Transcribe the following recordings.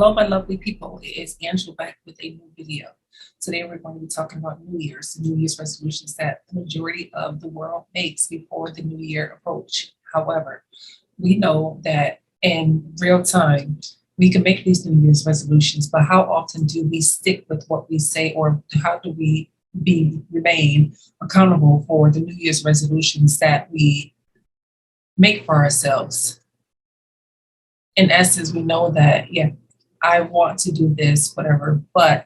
Hello, my lovely people. It is Angela back with a new video. Today, we're going to be talking about the New Year's resolutions that the majority of the world makes before the New Year approach. However, we know that in real time, we can make these New Year's resolutions, but how often do we stick with what we say, or how do we remain accountable for the New Year's resolutions that we make for ourselves? In essence, we know that, yeah, I want to do this, whatever, but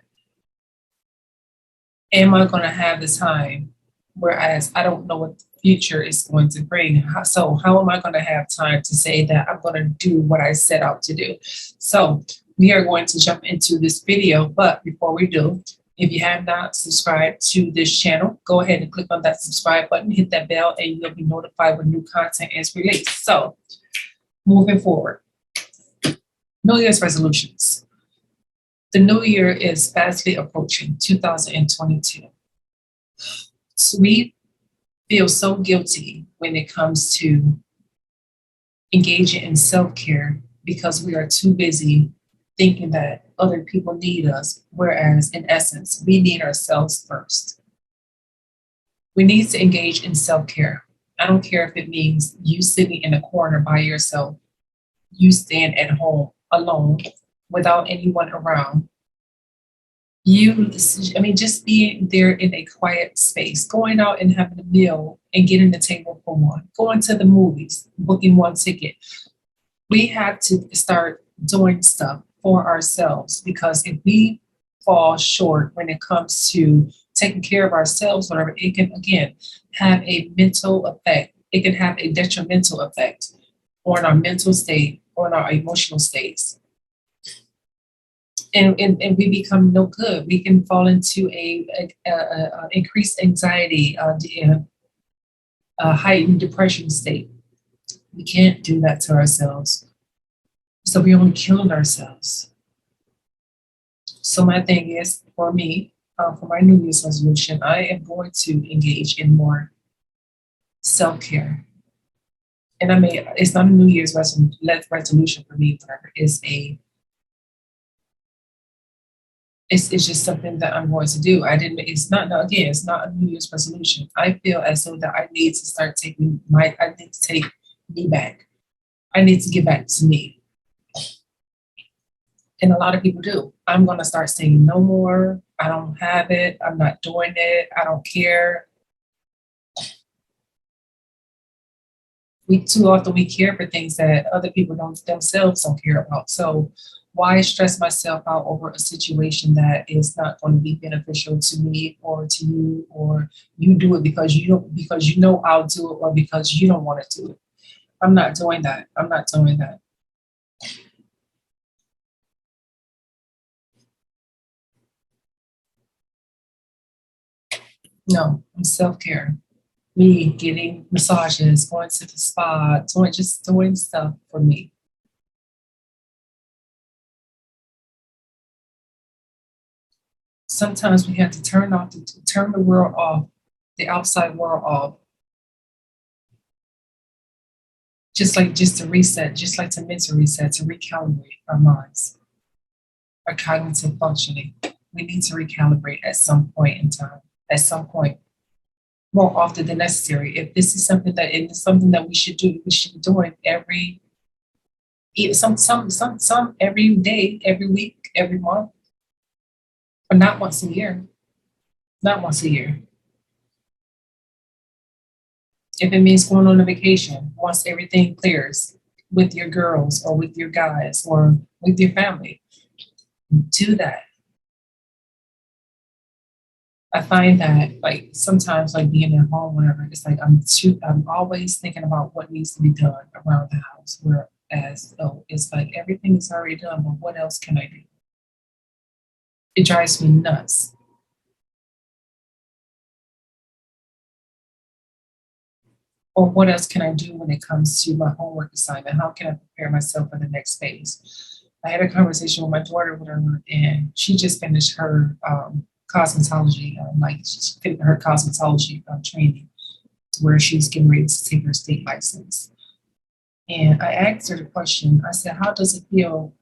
am I going to have the time? Whereas I don't know what the future is going to bring. So, how am I going to have time to say that I'm going to do what I set out to do? So, we are going to jump into this video. But before we do, if you have not subscribed to this channel, go ahead and click on that subscribe button, hit that bell, and you'll be notified when new content is released. So, moving forward, New Year's resolutions. The new year is fastly approaching 2022. So we feel so guilty when it comes to engaging in self-care because we are too busy thinking that other people need us, whereas in essence, we need ourselves first. We need to engage in self-care. I don't care if it means you sitting in a corner by yourself, you stand at home alone without anyone around. Just being there in a quiet space, going out and having a meal and getting the table for one, going to the movies, booking one ticket. We have to start doing stuff for ourselves, because if we fall short when it comes to taking care of ourselves, whatever, it can again have a mental effect. It can have a detrimental effect on our mental state, on our emotional states. And we become no good. We can fall into a increased anxiety, a heightened depression state. We can't do that to ourselves. So we're only killing ourselves. So my thing is, for me, for my New Year's resolution, I am going to engage in more self-care. And I mean, it's not a New Year's resolution for me, whatever. It's just something that I'm going to do. It's not, again, it's not a New Year's resolution. I feel as though that I need to start I need to take me back. I need to get back to me. And a lot of people do. I'm going to start saying no more. I don't have it. I'm not doing it. I don't care. Too often we care for things that other people themselves don't care about. So why stress myself out over a situation that is not going to be beneficial to me or to you, or you do it because you know I'll do it, or because you don't want to do it. I'm not doing that. I'm not doing that. No, I'm self-care. Me getting massages, going to the spa, doing stuff for me. Sometimes we have to turn the world off, the outside world off, just to reset, just like to mental reset, to recalibrate our minds, our cognitive functioning. We need to recalibrate at some point in time, at some point, more often than necessary. If this is something that it is something that we should do, we should be doing some every day, every week, every month, but not once a year. Not once a year. If it means going on a vacation once everything clears with your girls or with your guys or with your family, do that. I find that like sometimes like being at home, whatever, it's like I'm always thinking about what needs to be done around the house. Whereas it's like everything is already done, but what else can I do? It drives me nuts. Or what else can I do when it comes to my homework assignment? How can I prepare myself for the next phase? I had a conversation with my daughter, whatever, and she just finished her cosmetology, her cosmetology training, where she's getting ready to take her state license. And I asked her the question. I said, "How does it feel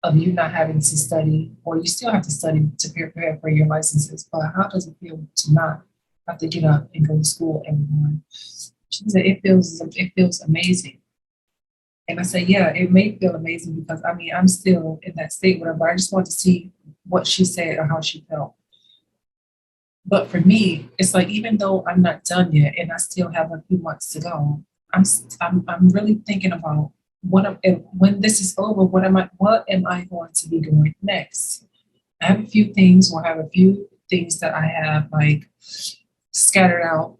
of you not having to study, or you still have to study to prepare for your licenses, but how does it feel to not have to get up and go to school every morning? She said it feels amazing. And I said, yeah, it may feel amazing because I mean I'm still in that state, whatever. I just want to see what she said or how she felt. But for me, it's like even though I'm not done yet and I still have a few months to go, I'm really thinking about when this is over, what am I going to be doing next? I have a few things, or I have a few things that I have like scattered out,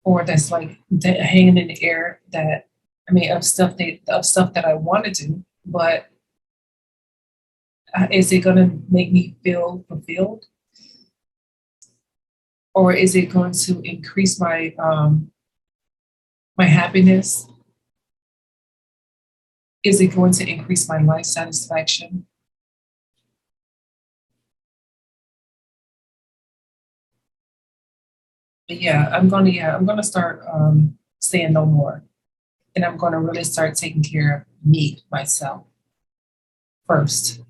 or that's like hanging in the air, that I mean of stuff that I want to do, but is it going to make me feel fulfilled, or is it going to increase my happiness? Is it going to increase my life satisfaction? But yeah, I'm gonna start saying no more. And I'm gonna really start taking care of me, myself first.